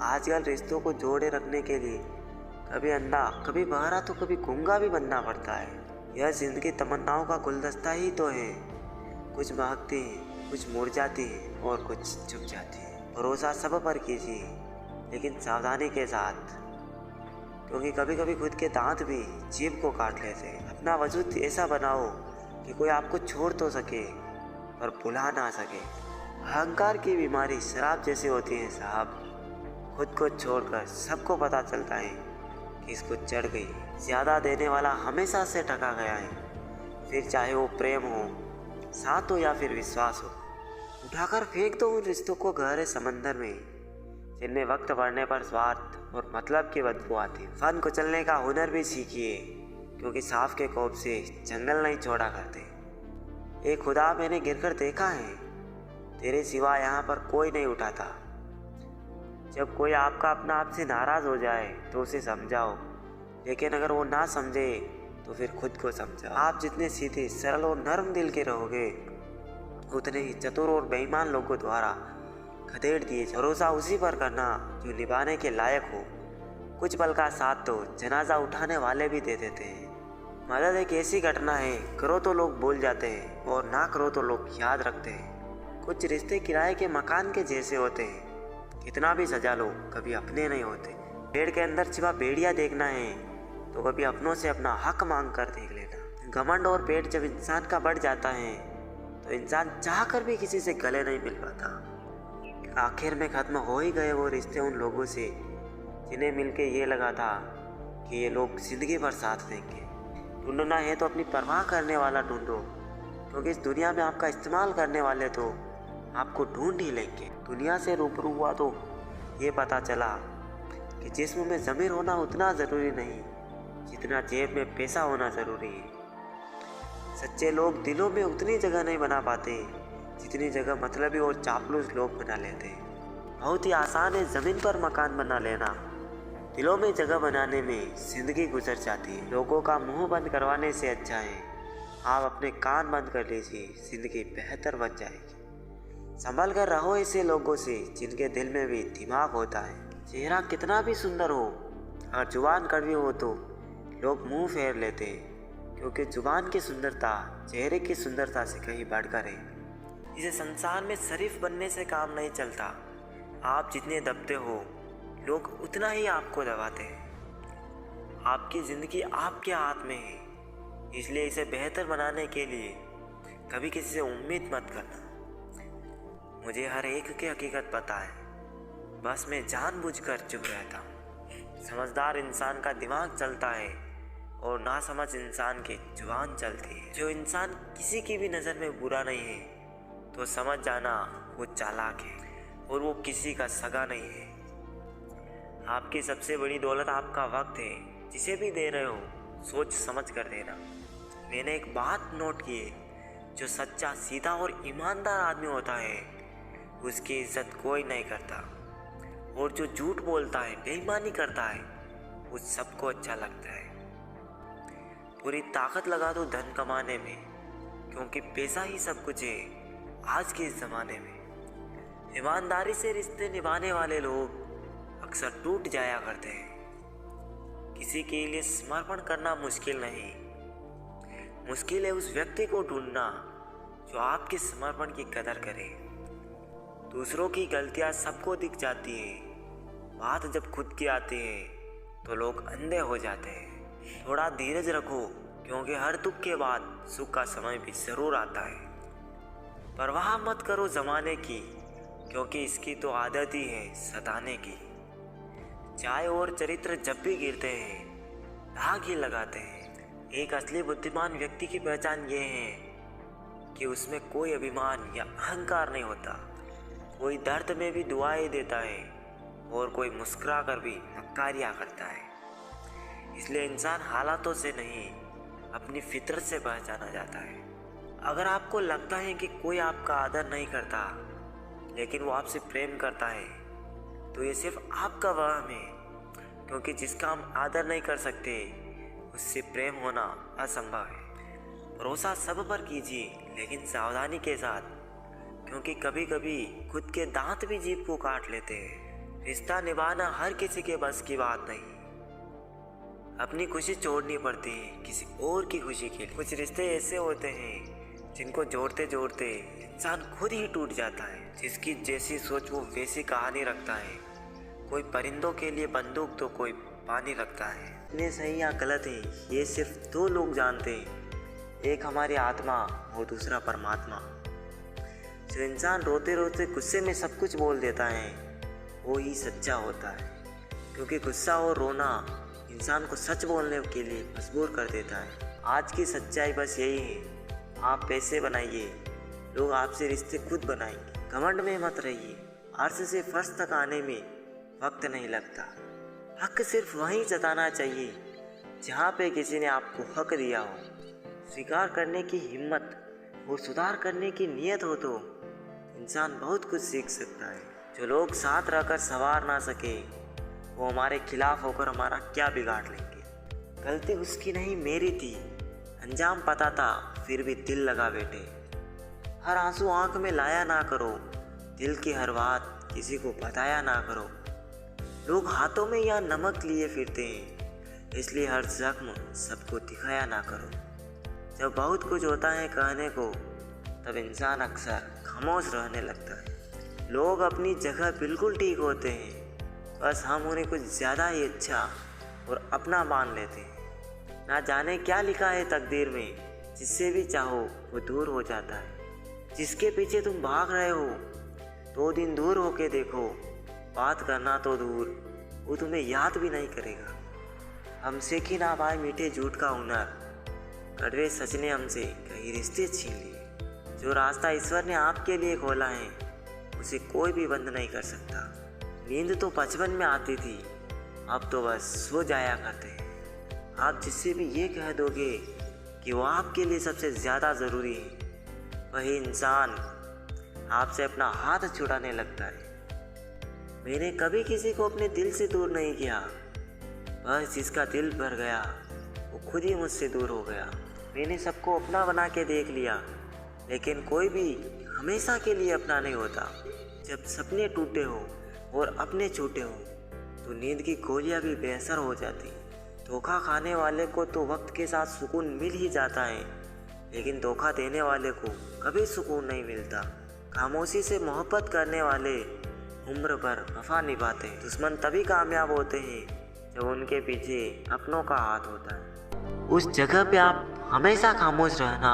आजकल रिश्तों को जोड़े रखने के लिए कभी अंधा, कभी बहरा तो कभी गूंगा भी बनना पड़ता है। यह जिंदगी तमन्नाओं का गुलदस्ता ही तो है। कुछ महकती है, कुछ मुरझाती है और कुछ छुप जाती है। भरोसा सब पर कीजिए, लेकिन सावधानी के साथ, क्योंकि कभी कभी खुद के दांत भी जीभ को काट लेते हैं। अपना वजूद ऐसा बनाओ कि कोई आपको छोड़ तो सके पर भुला ना सके। अहंकार की बीमारी शराब जैसी होती है साहब। खुद को छोड़कर सबको पता चलता है कि इसको चढ़ गई। ज़्यादा देने वाला हमेशा से ठगा गया है, फिर चाहे वो प्रेम हो, साथ हो या फिर विश्वास हो। उठाकर फेंक दो उन रिश्तों को गहरे समंदर में, जिनमें वक्त बढ़ने पर स्वार्थ और मतलब की बदबू आती है। फन कुचलने का हुनर भी सीखिए, क्योंकि सांप के कोप से जंगल नहीं छोड़ा करते। ए खुदा, मैंने गिरकर देखा है, तेरे सिवा यहाँ पर कोई नहीं उठाता। जब कोई आपका अपना आपसे नाराज़ हो जाए तो उसे समझाओ, लेकिन अगर वो ना समझे तो फिर खुद को समझाओ। आप जितने सीधे, सरल और नर्म दिल के रहोगे, उतने ही चतुर और बेईमान लोगों द्वारा खदेड़ दिए। भरोसा उसी पर करना जो निभाने के लायक हो। कुछ पल का साथ तो जनाजा उठाने वाले भी दे देते हैं। मदद एक ऐसी घटना है, करो तो लोग भूल जाते हैं और ना करो तो लोग याद रखते हैं। कुछ रिश्ते किराए के मकान के जैसे होते हैं, कितना भी सजा लो कभी अपने नहीं होते। पेड़ के अंदर छिपा भेड़िया देखना है तो कभी अपनों से अपना हक मांग कर देख लेना। घमंड और पेट जब इंसान का बढ़ जाता है तो इंसान चाह कर भी किसी से गले नहीं मिल पाता। आखिर में खत्म हो ही गए वो रिश्ते उन लोगों से जिन्हें मिलके ये लगा था कि ये लोग जिंदगी भर साथ देंगे। ढूंढना है तो अपनी परवाह करने वाला ढूंढो, क्योंकि इस दुनिया में आपका इस्तेमाल करने वाले तो आपको ढूंढ ही लेंगे। दुनिया से रूबरू हुआ तो ये पता चला कि जिस्म में ज़मीर होना उतना ज़रूरी नहीं जितना जेब में पैसा होना ज़रूरी है। सच्चे लोग दिलों में उतनी जगह नहीं बना पाते जितनी जगह मतलबी और चापलूस लोग बना लेते हैं। बहुत ही आसान है ज़मीन पर मकान बना लेना, दिलों में जगह बनाने में ज़िंदगी गुजर जाती है। लोगों का मुंह बंद करवाने से अच्छा है आप अपने कान बंद कर लीजिए, ज़िंदगी बेहतर बन जाएगी। संभल कर रहो ऐसे लोगों से जिनके दिल में भी दिमाग होता है। चेहरा कितना भी सुंदर हो और जुबान कड़वी हो तो लोग मुंह फेर लेते हैं, क्योंकि जुबान की सुंदरता चेहरे की सुंदरता से कहीं बढ़कर है। इस संसार में शरीफ बनने से काम नहीं चलता। आप जितने दबते हो लोग उतना ही आपको दबाते हैं। आपकी ज़िंदगी आपके हाथ में है, इसलिए इसे बेहतर बनाने के लिए कभी किसी से उम्मीद मत करना। मुझे हर एक की हकीकत पता है, बस मैं जानबूझकर चुप रहता हूँ। समझदार इंसान का दिमाग चलता है और नासमझ इंसान की जुबान चलती है। जो इंसान किसी की भी नज़र में बुरा नहीं है तो समझ जाना वो चालाक है और वो किसी का सगा नहीं है। आपकी सबसे बड़ी दौलत आपका वक्त है। जिसे भी दे रहे हो सोच समझ कर देना। मैंने एक बात नोट की है, जो सच्चा, सीधा और ईमानदार आदमी होता है उसकी इज्जत कोई नहीं करता, और जो झूठ बोलता है, बेईमानी करता है, उस सबको अच्छा लगता है। पूरी ताकत लगा दो धन कमाने में, क्योंकि पैसा ही सब कुछ है आज के इस ज़माने में। ईमानदारी से रिश्ते निभाने वाले लोग अक्सर टूट जाया करते हैं। किसी के लिए समर्पण करना मुश्किल नहीं, मुश्किल है उस व्यक्ति को ढूंढना जो आपके समर्पण की कदर करे। दूसरों की गलतियां सबको दिख जाती है, बात जब खुद की आती है तो लोग अंधे हो जाते हैं। थोड़ा धीरज रखो, क्योंकि हर दुख के बाद सुख का समय भी ज़रूर आता है। परवाह मत करो ज़माने की, क्योंकि इसकी तो आदत ही है सताने की। चाय और चरित्र जब भी गिरते हैं दाग ही लगाते हैं। एक असली बुद्धिमान व्यक्ति की पहचान ये है कि उसमें कोई अभिमान या अहंकार नहीं होता। कोई दर्द में भी दुआएं देता है और कोई मुस्कुरा कर भी नक्कारियाँ करता है। इसलिए इंसान हालातों से नहीं, अपनी फितरत से पहचाना जाता है। अगर आपको लगता है कि कोई आपका आदर नहीं करता लेकिन वो आपसे प्रेम करता है, तो ये सिर्फ आपका वहम है, क्योंकि जिसका हम आदर नहीं कर सकते उससे प्रेम होना असंभव है। भरोसा सब पर कीजिए, लेकिन सावधानी के साथ, क्योंकि कभी कभी खुद के दांत भी जीभ को काट लेते हैं। रिश्ता निभाना हर किसी के बस की बात नहीं। अपनी खुशी छोड़नी पड़ती है किसी और की खुशी के लिए। कुछ रिश्ते ऐसे होते हैं जिनको जोड़ते जोड़ते इंसान खुद ही टूट जाता है। जिसकी जैसी सोच वो वैसी कहानी रखता है। कोई परिंदों के लिए बंदूक तो कोई पानी रखता है। इतने सही या गलत है ये सिर्फ दो लोग जानते हैं, एक हमारी आत्मा और दूसरा परमात्मा। जो इंसान रोते रोते गुस्से में सब कुछ बोल देता है वो ही सच्चा होता है, क्योंकि गुस्सा और रोना इंसान को सच बोलने के लिए मजबूर कर देता है। आज की सच्चाई बस यही है, आप पैसे बनाइए, लोग आपसे रिश्ते खुद बनाएंगे। घमंड में मत रहिए, अर्श से फर्श तक आने में वक्त नहीं लगता। हक सिर्फ वहीं जताना चाहिए जहाँ पे किसी ने आपको हक दिया हो। स्वीकार करने की हिम्मत और सुधार करने की नीयत हो तो इंसान बहुत कुछ सीख सकता है। जो लोग साथ रहकर संवार ना सके वो हमारे खिलाफ होकर हमारा क्या बिगाड़ लेंगे। गलती उसकी नहीं मेरी थी, अंजाम पता था फिर भी दिल लगा बैठे। हर आंसू आंख में लाया ना करो, दिल की हर बात किसी को बताया ना करो। लोग हाथों में या नमक लिए फिरते हैं, इसलिए हर जख्म सबको दिखाया ना करो। जब बहुत कुछ होता है कहने को तब इंसान अक्सर खामोश रहने लगता है। लोग अपनी जगह बिल्कुल ठीक होते हैं, बस हम उन्हें कुछ ज़्यादा ही अच्छा और अपना मान लेते हैं। ना जाने क्या लिखा है तकदीर में, जिससे भी चाहो वो दूर हो जाता है। जिसके पीछे तुम भाग रहे हो 2 दिन दूर होके देखो, बात करना तो दूर वो तुम्हें याद भी नहीं करेगा। हमसे की ना पाए मीठे झूठ का हुनर, कड़वे सच ने हमसे कई रिश्ते छीन लिए। जो रास्ता ईश्वर ने आपके लिए खोला है उसे कोई भी बंद नहीं कर सकता। नींद तो बचपन में आती थी, अब तो बस सो जाया करते हैं। आप जिससे भी ये कह दोगे कि वो आपके लिए सबसे ज़्यादा ज़रूरी है, वही इंसान आपसे अपना हाथ छुड़ाने लगता है। मैंने कभी किसी को अपने दिल से दूर नहीं किया, बस जिसका दिल भर गया वो खुद ही मुझसे दूर हो गया। मैंने सबको अपना बना के देख लिया, लेकिन कोई भी हमेशा के लिए अपना नहीं होता। जब सपने टूटे हो और अपने छूटे हो तो नींद की गोलियां भी बेअसर हो जाती। धोखा खाने वाले को तो वक्त के साथ सुकून मिल ही जाता है, लेकिन धोखा देने वाले को कभी सुकून नहीं मिलता। खामोशी से मोहब्बत करने वाले उम्र भर वफा निभाते। दुश्मन तभी कामयाब होते हैं जब उनके पीछे अपनों का हाथ होता है। उस जगह पे आप हमेशा खामोश रहना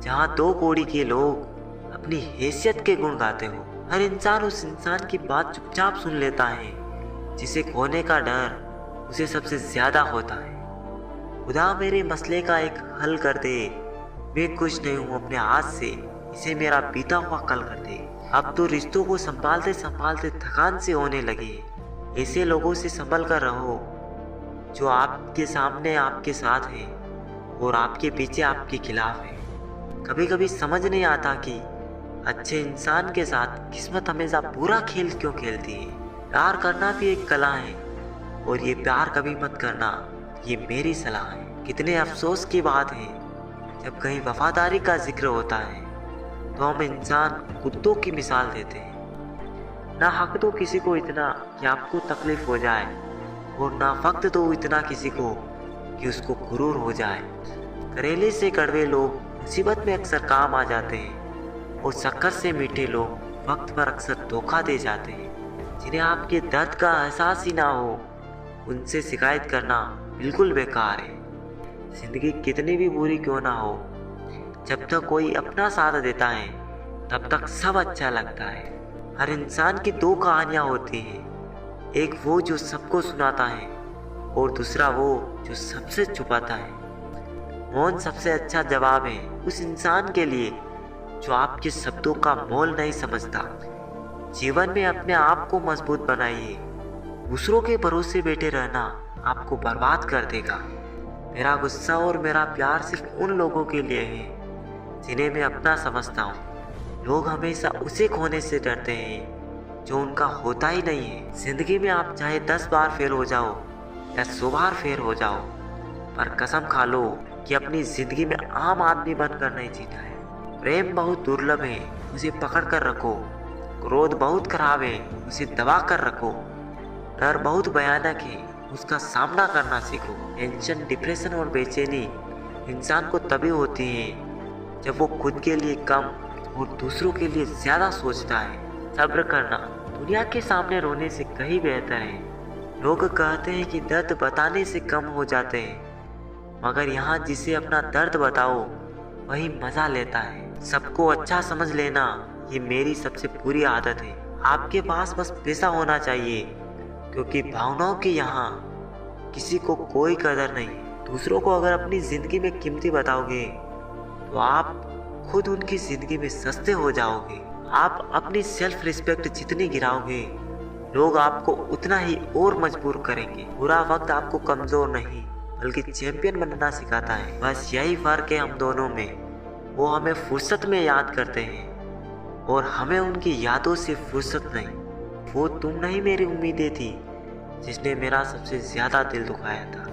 जहाँ 2 कौड़ी के लोग अपनी हैसियत के गुण गाते हो। हर इंसान उस इंसान की बात चुपचाप सुन लेता है जिसे खोने का डर उसे सबसे ज़्यादा होता है। खुदा मेरे मसले का एक हल कर दे, मैं खुश नहीं हूँ अपने हाथ से, इसे मेरा बीता हुआ कल कर दे। अब तो रिश्तों को संभालते संभालते थकान से होने लगी। ऐसे लोगों से संभल कर रहो जो आपके सामने आपके साथ है और आपके पीछे आपके खिलाफ है। कभी कभी समझ नहीं आता कि अच्छे इंसान के साथ किस्मत हमेशा बुरा खेल क्यों खेलती है। प्यार करना भी एक कला है और ये प्यार कभी मत करना, ये मेरी सलाह है। कितने अफसोस की बात है जब कहीं वफादारी का जिक्र होता है तो हम इंसान कुत्तों की मिसाल देते हैं। ना हक दो किसी को इतना कि आपको तकलीफ हो जाए और ना वक्त दो इतना किसी को कि उसको गुरूर हो जाए। करेले से कड़वे लोग मुसीबत में अक्सर काम आ जाते हैं और शक्कर से मीठे लोग वक्त पर अक्सर धोखा दे जाते हैं। जिन्हें आपके दर्द का एहसास ही ना हो उनसे शिकायत करना बिल्कुल बेकार है। जिंदगी कितनी भी बुरी क्यों ना हो, जब तक कोई अपना साथ देता है तब तक सब अच्छा लगता है। हर इंसान की 2 कहानियाँ होती हैं, एक वो जो सबको सुनाता है और दूसरा वो जो सबसे छुपाता है। मौन सबसे अच्छा जवाब है उस इंसान के लिए जो आपके शब्दों का मोल नहीं समझता। जीवन में अपने आप को मजबूत बनाइए, दूसरों के भरोसे बैठे रहना आपको बर्बाद कर देगा। मेरा गुस्सा और मेरा प्यार सिर्फ उन लोगों के लिए है जिन्हें मैं अपना समझता हूँ। लोग हमेशा उसे खोने से डरते हैं जो उनका होता ही नहीं है। जिंदगी में आप चाहे 10 बार फेल हो जाओ या 100 बार फेल हो जाओ, पर कसम खा लो कि अपनी जिंदगी में आम आदमी बनकर नहीं जीना है। प्रेम बहुत दुर्लभ है, उसे पकड़ कर रखो, क्रोध बहुत खराब है, उसे दबा कर रखो। डर बहुत भयानक है, उसका सामना करना सीखो। टेंशन, डिप्रेशन और बेचैनी इंसान को तभी होती है जब वो खुद के लिए कम और दूसरों के लिए ज्यादा सोचता है। सब्र करना दुनिया के सामने रोने से कहीं बेहतर है। लोग कहते हैं कि दर्द बताने से कम हो जाते हैं, मगर यहाँ जिसे अपना दर्द बताओ वही मजा लेता है। सबको अच्छा समझ लेना ये मेरी सबसे बुरी आदत है। आपके पास बस पैसा होना चाहिए, क्योंकि भावनाओं की यहाँ किसी को कोई कदर नहीं। दूसरों को अगर अपनी जिंदगी में कीमती बताओगे तो आप खुद उनकी जिंदगी में सस्ते हो जाओगे। आप अपनी सेल्फ रिस्पेक्ट जितनी गिराओगे, लोग आपको उतना ही और मजबूर करेंगे। बुरा वक्त आपको कमजोर नहीं बल्कि चैंपियन बनना सिखाता है। बस यही फर्क है हम दोनों में। वो हमें फुर्सत में याद करते हैं और हमें उनकी यादों से फुर्सत नहीं। वो तुम नहीं मेरी उम्मीदें थी जिसने मेरा सबसे ज्यादा दिल दुखाया था।